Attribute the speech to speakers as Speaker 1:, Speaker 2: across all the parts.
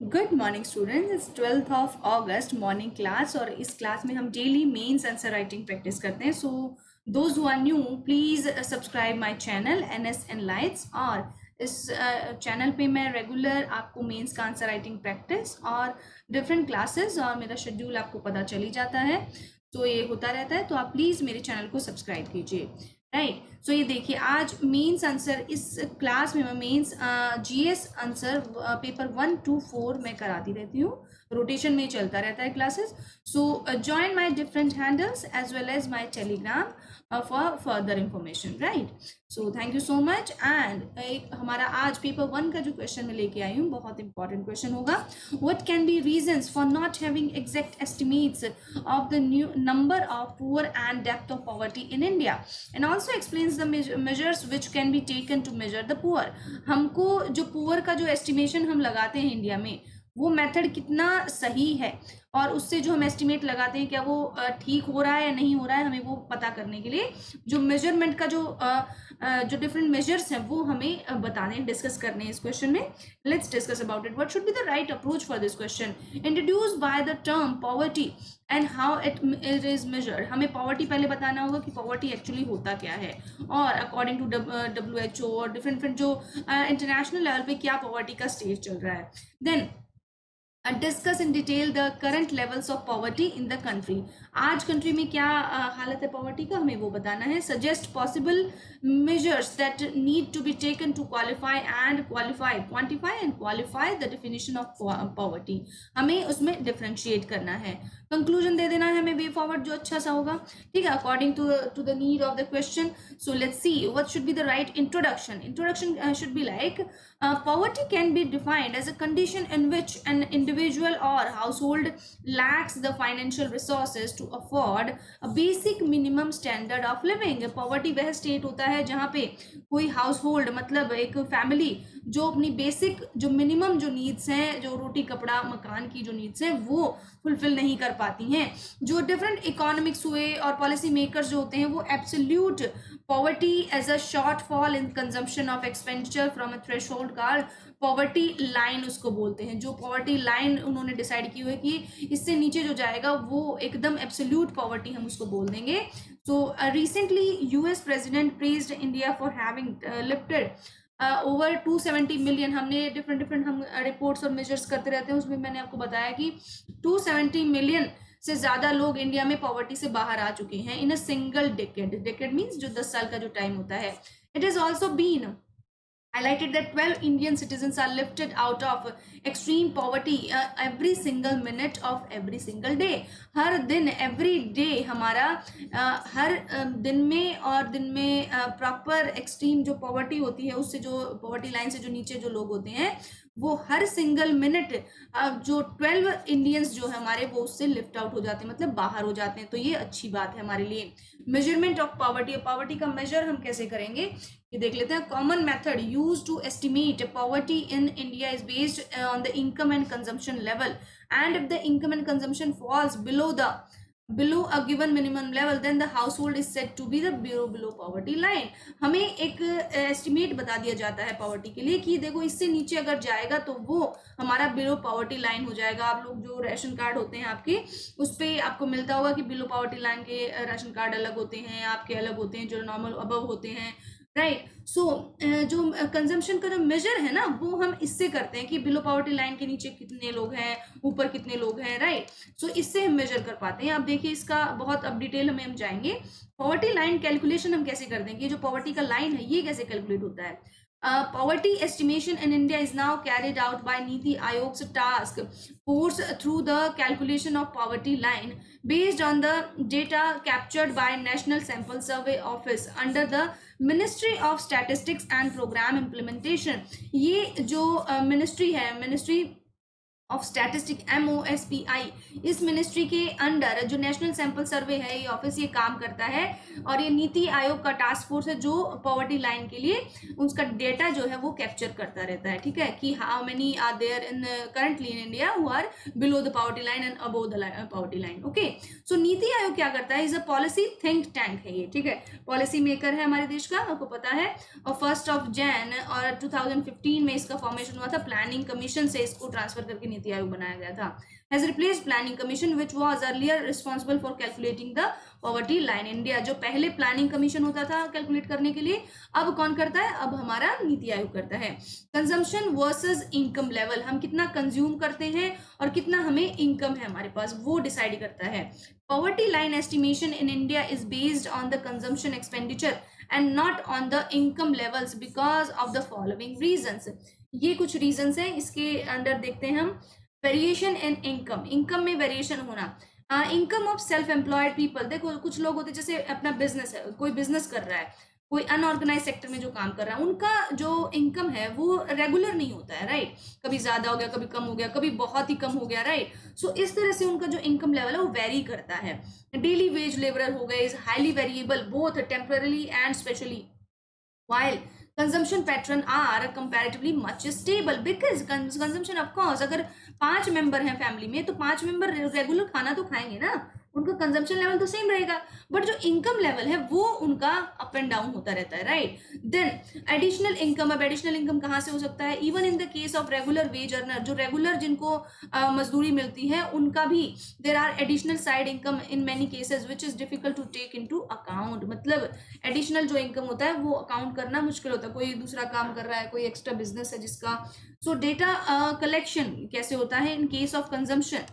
Speaker 1: Good morning students, it's 12th of August morning class और इस class में हम daily mains answer writing practice करते हैं. So those who are new please subscribe my channel NS Enlights. और इस channel पे मैं रेगुलर आपको मेंस का आंसर राइटिंग प्रैक्टिस और डिफरेंट क्लासेस और मेरा शेड्यूल आपको पता चल ही जाता है. तो ये होता रहता है, तो आप प्लीज़ मेरे चैनल को सब्सक्राइब कीजिए. राइट. सो ये देखिए, आज मेंस आंसर इस क्लास में मैं mains GS answer paper 1 to 4 मैं कराती रहती हूँ. रोटेशन में चलता रहता है classes. So join my different handles as well as my Telegram for further information. Right. So thank you so much. And एक हमारा आज पेपर 1 का जो क्वेश्चन मैं लेके आई हूँ, बहुत इंपॉर्टेंट क्वेश्चन होगा. What can be reasons for not having exact estimates of the new number of poor and depth of poverty in India, and also explains the measures which can be taken to measure the poor. हमको जो poor का जो estimation हम लगाते हैं India में, वो method कितना सही है और उससे जो हम एस्टिमेट लगाते हैं क्या वो ठीक हो रहा है या नहीं हो रहा है, हमें वो पता करने के लिए जो मेजरमेंट का जो डिफरेंट मेजर्स हैं वो हमें बताने डिस्कस करने हैं इस क्वेश्चन में. Let's discuss about it. What should be the right approach for this question? Introduce by the term poverty and how it is measured. हमें पॉवर्टी पहले बताना होगा कि पॉवर्टी एक्चुअली होता क्या है और अकॉर्डिंग टू WHO और डिफरेंट जो इंटरनेशनल लेवल पे क्या पॉवर्टी का स्टेज चल रहा है. Then discuss in detail the current levels of poverty in the country. आज कंट्री में क्या हालत है पॉवर्टी का, हमें वो बताना है. Suggest possible measures that need to be taken to qualify quantify and qualify the definition of poverty. हमें उसमें डिफ्रेंशिएट करना है. कंक्लूजन दे देना है हमें वे फॉरवर्ड जो अच्छा सा होगा. ठीक है, according to the need of the question. So let's see what should be the right introduction. Introduction should be like poverty can be defined as a condition in which an individual or household lacks the financial resources to afford a basic minimum standard of living. Poverty वह state होता है जहाँ पे कोई household मतलब एक family जो अपनी बेसिक जो मिनिमम जो नीड्स हैं, जो रोटी कपड़ा मकान की जो नीड्स हैं वो फुलफिल नहीं कर पाती हैं. जो डिफरेंट इकोनॉमिक्स हुए और पॉलिसी मेकर्स जो होते हैं वो absolute poverty as a shortfall in consumption of expenditure from a threshold called poverty line उसको बोलते हैं. जो पॉवर्टी लाइन उन्होंने डिसाइड की हुई है कि इससे नीचे जो जाएगा वो एकदम एब्सोल्यूट पॉवर्टी हम उसको बोल देंगे. So recently US president praised India for having lifted over 270 million. हमने डिफरेंट हम रिपोर्ट्स और मेजर्स करते रहते हैं, उसमें मैंने आपको बताया कि 270 मिलियन से ज्यादा लोग इंडिया में पॉवर्टी से बाहर आ चुके हैं in a single decade. Decade means जो 10 साल का जो टाइम होता है. It is also been highlighted that 12 Indian citizens are lifted out of extreme poverty every single minute of every single day. हर दिन every day हमारा हर दिन में और दिन में प्रॉपर एक्सट्रीम जो पॉवर्टी होती है उससे जो पॉवर्टी लाइन से जो नीचे जो लोग होते हैं वो हर सिंगल मिनट जो 12 इंडियंस जो है हमारे वो उससे लिफ्ट आउट हो जाते हैं, मतलब बाहर हो जाते हैं. तो ये अच्छी बात है हमारे लिए. मेजरमेंट ऑफ पॉवर्टी, पॉवर्टी का मेजर हम कैसे करेंगे ये देख लेते हैं. Common method use to estimate poverty in India is based on the income and consumption level, and if the income and consumption falls below a given minimum level then the household is said to be the below poverty line. हमें एक estimate बता दिया जाता है poverty के लिए कि देखो इससे नीचे अगर जाएगा तो वो हमारा बिलो पॉवर्टी लाइन हो जाएगा. आप लोग जो राशन कार्ड होते हैं आपके उस पर आपको मिलता होगा कि बिलो पॉवर्टी लाइन के राशन कार्ड अलग होते हैं, आपके अलग होते हैं जो नॉर्मल अबव होते हैं. राइट. सो जो कंजम्पशन का जो मेजर है ना वो हम इससे करते हैं कि बिलो पॉवर्टी लाइन के नीचे कितने लोग हैं, ऊपर कितने लोग हैं. राइट. सो इससे हम मेजर कर पाते हैं. अब देखिए इसका बहुत अब डिटेल में हम जाएंगे. पॉवर्टी लाइन कैलकुलेशन हम कैसे कर देंगे, जो पॉवर्टी का लाइन है ये कैसे कैलकुलेट होता है. Poverty estimation in India is now carried out by Niti Aayog's task force through the calculation of poverty line based on the data captured by National Sample Survey Office under the Ministry of Statistics and Program Implementation. ये जो ministry है, ministry of statistic MOSPI, इस ministry के under जो national sample survey है ये office ये काम करता है और ये नीति आयोग का टास्क फोर्स है जो पॉवर्टी लाइन के लिए उसका डेटा जो है वो कैप्चर करता रहता है. ठीक है, कि how many are there in currently in India who are below the poverty line and above the poverty line. Okay. So NITI Aayog क्या करता है, is a policy think tank है ये. ठीक है, पॉलिसी मेकर है हमारे देश का, आपको पता है. और 1 जनवरी और 2015 में इसका फॉर्मेशन हुआ था. प्लानिंग कमीशन से इसको ट्रांसफर करके नीति आयोग बनाया गया था। Has replaced planning commission which was earlier responsible for calculating the poverty line India. जो पहले प्लानिंग कमीशन होता था कैलकुलेट करने के लिए, अब कौन करता है, अब हमारा नीति आयोग करता है। कंजम्पशन वर्सेस इनकम लेवल, हम कितना कंज्यूम करते हैं और कितना हमें इनकम है हमारे पास, वो डिसाइड करता है। Poverty line estimation in India is based on the consumption expenditure and not on the income levels because of the following reasons। ये कुछ reasons हैं, इसके अंदर देखते हैं हम। वेरिएशन इन इनकम, इनकम में वेरिएशन होना। Income of self employed people, देखो कुछ लोग होते हैं जैसे अपना बिजनेस है, कोई बिजनेस कर रहा है, कोई अनऑर्गेनाइज सेक्टर में जो काम कर रहा है, उनका जो इनकम है वो रेगुलर नहीं होता है, राइट। कभी ज्यादा हो गया, कभी कम हो गया, कभी बहुत ही कम हो गया, राइट। सो इस तरह से उनका जो इनकम लेवल है वो वेरी करता है। डेली वेज लेबरर हो गए is highly variable both temporarily and specially, while consumption pattern are comparatively much stable because consumption of course, अगर 5 मेंबर हैं फैमिली में तो 5 मेंबर रेगुलर खाना तो खाएंगे ना, उनका कंजम्पशन लेवल तो सेम रहेगा, बट जो इनकम लेवल है वो उनका अप एंड डाउन होता रहता है, राइट। देन एडिशनल इनकम, अब एडिशनल इनकम कहाँ से हो सकता है, even in the case of regular wage earner, जो रेगुलर जिनको मजदूरी मिलती है उनका भी there are additional side income in many cases which is difficult to take into account. मतलब एडिशनल जो इनकम होता है वो अकाउंट करना मुश्किल होता है, कोई दूसरा काम कर रहा है, कोई एक्स्ट्रा बिजनेस है जिसका। सो डेटा कलेक्शन कैसे होता है in case of consumption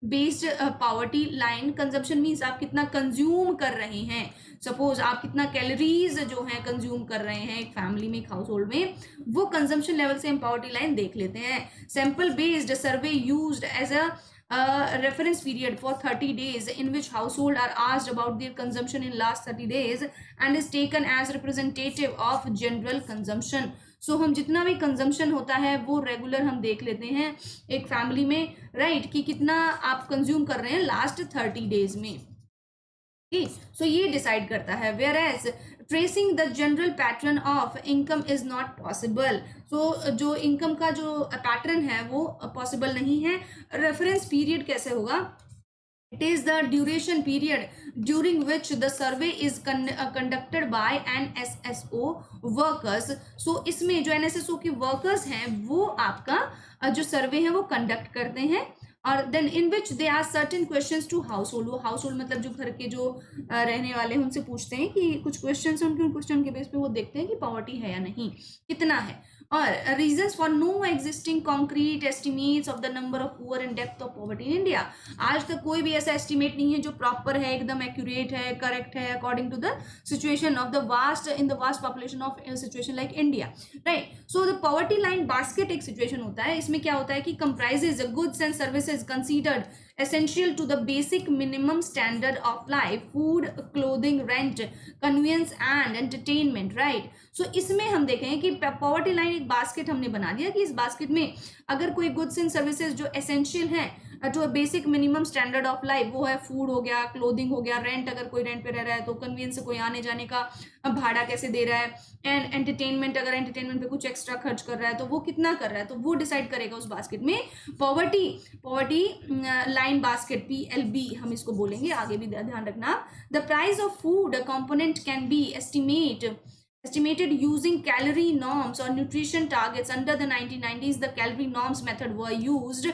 Speaker 1: based poverty line. Consumption means आप कितना कंज्यूम कर रहे हैं, सपोज आप कितना कैलोरीज जो है कंज्यूम कर रहे हैं एक फैमिली में, एक हाउस होल्ड में, वो कंजम्पशन लेवल से हम पॉवर्टी लाइन देख लेते हैं। Sample based survey used as a reference period for 30 days in which household are asked about their consumption in last 30 days and is taken as representative of general consumption। सो हम जितना भी consumption होता है वो regular हम देख लेते हैं एक फैमिली में, राइट, कि कितना आप कंज्यूम कर रहे हैं लास्ट 30 डेज में। सो ये डिसाइड करता है। Whereas tracing the general pattern of income is not possible. So जो इनकम का जो पैटर्न है वो पॉसिबल नहीं है। रेफरेंस पीरियड कैसे होगा, it is the duration period during which the survey is conducted by NSSO workers. So इसमें जो NSSO के वर्कर्स हैं वो आपका जो सर्वे है वो कंडक्ट करते हैं, और then in which they are certain questions to household. वो हाउस होल्ड मतलब जो घर के जो रहने वाले हैं उनसे पूछते हैं कि कुछ क्वेश्चन है, उनके क्वेश्चन के बेस पे वो देखते हैं कि पॉवर्टी है या नहीं, कितना है। और reasons for no existing concrete estimates of the number of poor and depth of poverty in India. आज तक कोई भी ऐसा एस्टिमेट नहीं है जो प्रॉपर है, एकदम एक्यूरेट है, करेक्ट है according to the situation of the vast in the vast population of situation like India, right. So the poverty line basket एक सिचुएशन होता है, इसमें क्या होता है कि comprises goods and services considered essential to the basic minimum standard of life, food, clothing, rent, convenience and entertainment, right। so इसमें हम देखें कि पॉवर्टी लाइन एक बास्केट हमने बना दिया कि इस बास्केट में अगर कोई गुड्स एंड सर्विसेज जो एसेंशियल हैं to basic minimum standard of life, वो है फूड हो गया, क्लोथिंग हो गया, रेंट अगर कोई रेंट पे रह रहा है तो कन्वीनियंस से कोई आने जाने का भाड़ा कैसे दे रहा है, एंड एंटरटेनमेंट अगर एंटरटेनमेंट पे कुछ एक्स्ट्रा खर्च कर रहा है तो वो कितना कर रहा है, तो वो डिसाइड करेगा उस बास्केट में। पॉवर्टी लाइन बास्केट PLB हम इसको बोलेंगे, आगे भी ध्यान रखना। The price of food component can be estimated using calorie norms or nutrition targets. Under the 1990s the calorie norms method were used.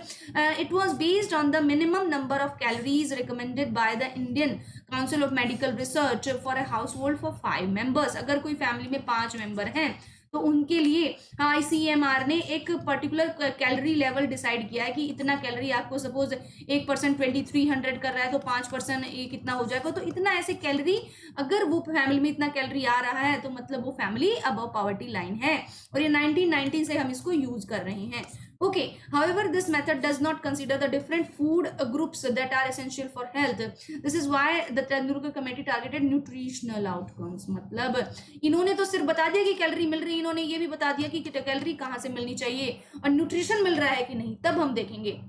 Speaker 1: It was based on the minimum number of calories recommended by the Indian Council of Medical Research for a household for 5 members। अगर कोई family में 5 member हैं तो उनके लिए ICMR ने एक particular calorie level decide किया है कि इतना कैलोरी आपको, सपोज 1% 2300 कर रहा है तो 5% ये कितना हो जाएगा, तो इतना ऐसे कैलोरी, अगर वो फैमिली में इतना कैलोरी आ रहा है तो मतलब वो फैमिली अबव पॉवर्टी लाइन है, और ये 1990 से हम इसको यूज कर रहे हैं। Okay, however this method does not consider the different food groups that are essential for health. This is why the Tendulkar committee targeted nutritional outcomes। मतलब इन्होंने तो सिर्फ बता दिया कि कैलोरी मिल रही है, इन्होंने ये भी बता दिया कि कैलोरी कहाँ से मिलनी चाहिए और न्यूट्रिशन मिल रहा है कि नहीं, तब हम देखेंगे।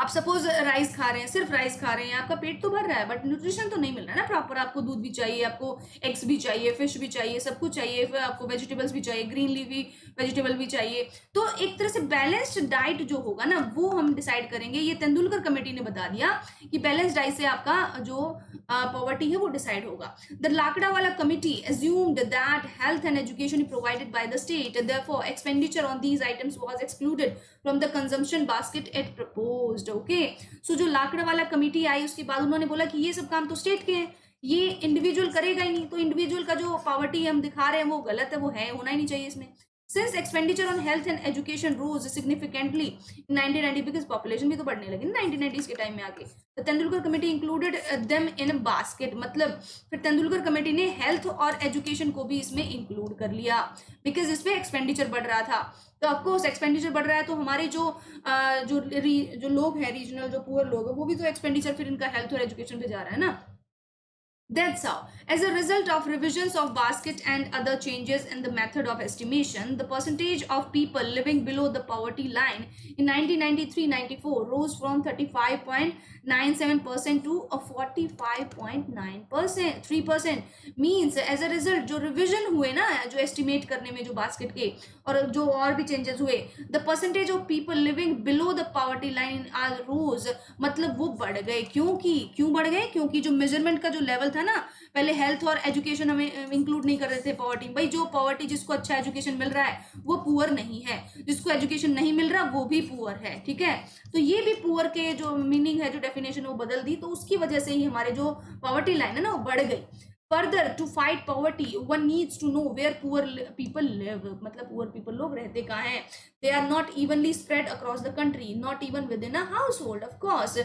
Speaker 1: आप सपोज राइस खा रहे हैं, सिर्फ राइस खा रहे हैं, आपका पेट तो भर रहा है बट न्यूट्रिशन तो नहीं मिल रहा है ना प्रॉपर। आपको दूध भी चाहिए, आपको एग्स भी चाहिए, फिश भी चाहिए, सब कुछ चाहिए, फिर आपको वेजिटेबल्स भी चाहिए, ग्रीन लीफी वेजिटेबल भी चाहिए। तो एक तरह से बैलेंस्ड डाइट जो होगा ना वो हम डिसाइड करेंगे। ये तेंदुलकर कमेटी ने बता दिया कि बैलेंस डाइट से आपका जो पॉवर्टी है वो डिसाइड होगा। द लाकड़ा वाला committee assumed that health and education provided by the state, therefore expenditure on these items was excluded from the consumption basket it proposed. Okay, so जो लाकड़ा वाला कमेटी आई उसके बाद उन्होंने बोला कि ये सब काम तो स्टेट के हैं, ये इंडिविजुअल करेगा ही नहीं, तो इंडिविजुअल का जो पॉवर्टी हम दिखा रहे हैं वो गलत है, वो है होना ही नहीं चाहिए इसमें। Since expenditure on health and education rose significantly in 1990 because population भी तो बढ़ने लगी ना 1990s के टाइम में आके, तो Tendulkar committee included them in a basket, मतलब फिर तेंदुलकर कमेटी ने हेल्थ और एजुकेशन को भी इसमें इंक्लूड कर लिया बिकॉज इसमें एक्सपेंडिचर बढ़ रहा था। तो ऑफकोर्स एक्सपेंडिचर बढ़ रहा है तो हमारे जो लोग हैं रीजनल, जो पुअर लोग हैं, वो भी तो एक्सपेंडिचर फिर इनका हेल्थ और एजुकेशन पे जा रहा है ना। That's how. As a result of revisions of basket and other changes in the method of estimation, the percentage of people living below the poverty line in 1993-94 rose from 35.97% to 45.9%, 3%. Means as a result जो revision हुए ना, जो estimate करने में जो basket के और जो और भी changes हुए, the percentage of people living below the poverty line are rose, मतलब वो बढ़ गए। क्यों बढ़ गए? क्योंकि जो measurement का जो level था ना, पहले हेल्थ और एजुकेशन हमें इंक्लूड नहीं कर रहे थे पॉवर्टी। भाई जो पॉवर्टी, जिसको अच्छा एजुकेशन मिल रहा है वो पुअर नहीं है, जिसको एजुकेशन नहीं मिल रहा वो भी पुअर है, ठीक है। तो ये भी पुअर के जो मीनिंग है, जो डेफिनेशन वो बदल दी, तो उसकी वजह से ही हमारे जो पॉवर्टी लाइन है ना वो बढ़ गई। Further, to fight poverty, one needs to know where poor people live. मतलब poor people लोग रहते कहाँ हैं? They are not evenly spread across the country, not even within a household. Of course,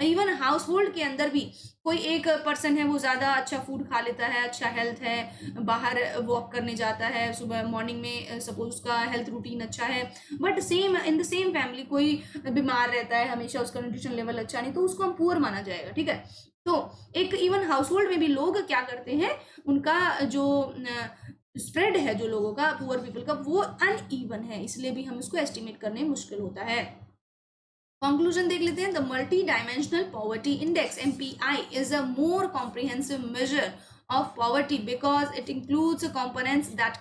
Speaker 1: even household के अंदर भी कोई एक पर्सन है वो ज़्यादा अच्छा फूड खा लेता है, अच्छा हेल्थ है, बाहर वॉक करने जाता है सुबह मॉर्निंग में, सपोज उसका हेल्थ रूटीन अच्छा है, but same in the same family कोई बीमार रहता है हमेशा, उसका न्यूट्रिशन लेवल अच्छा नहीं, तो उसको हम पुअर माना जाएगा, ठीक है। तो एक इवन हाउसहोल्ड में भी लोग क्या करते हैं, उनका जो स्प्रेड है जो लोगों का, पुअर पीपल का, वो अनइवन है, इसलिए भी हम इसको एस्टिमेट करने मुश्किल होता है। कंक्लूजन देख लेते हैं। The multi dimensional poverty index MPI is a more comprehensive measure of poverty because it includes components that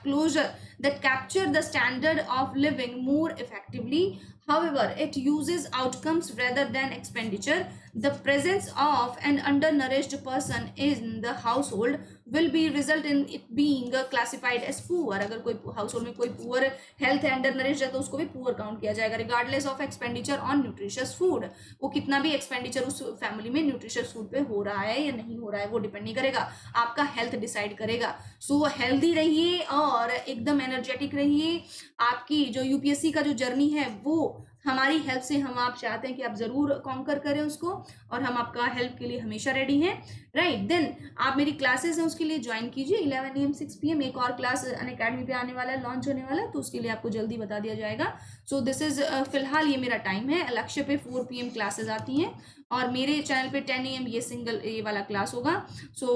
Speaker 1: capture the standard of living more effectively. However, it uses outcomes rather than expenditure. The presence of an undernourished person in the household will be result in it being classified as poor. अगर कोई household में कोई poor health है, undernourished है, तो उसको भी poor count किया जाएगा regardless of expenditure on nutritious food. वो कितना भी expenditure उस family में nutritious food पे हो रहा है या नहीं हो रहा है वो डिपेंड नहीं करेगा, आपका हेल्थ डिसाइड करेगा। सो हेल्दी रहिए और एकदम एनर्जेटिक रहिए। आपकी जो यूपीएससी का जो जर्नी है वो हमारी हेल्प से, हम आप चाहते हैं कि आप ज़रूर कॉन्कर करें उसको, और हम आपका हेल्प के लिए हमेशा रेडी हैं, राइट। देन आप मेरी क्लासेस हैं उसके लिए ज्वाइन कीजिए 11 AM 6 PM। एक और क्लास अनअकैडमी पे आने वाला है, लॉन्च होने वाला है, तो उसके लिए आपको जल्दी बता दिया जाएगा। सो दिस इज़ फिलहाल ये मेरा टाइम है। लक्ष्य पे 4 PM क्लासेस आती हैं और मेरे चैनल पे 10 AM ये वाला क्लास होगा। सो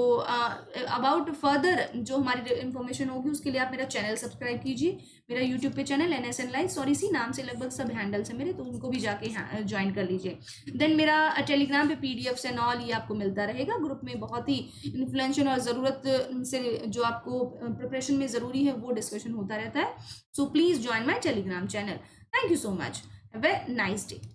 Speaker 1: अबाउट फर्दर जो हमारी इन्फॉर्मेशन होगी उसके लिए आप मेरा चैनल सब्सक्राइब कीजिए, मेरा यूट्यूब पे चैनल NSN लाइट्स, और इसी नाम से लगभग सब हैंडल्स हैं मेरे, तो उनको भी जाके ज्वाइन कर लीजिए। देन मेरा टेलीग्राम पे PDFs एंड ऑल ये आपको मिलता रहेगा। ग्रुप में बहुत ही इन्फ्लुएंशियल और ज़रूरत से जो आपको प्रिपरेशन में ज़रूरी है वो डिस्कशन होता रहता है। So please join my Telegram channel. Thank you so much. Have a nice day.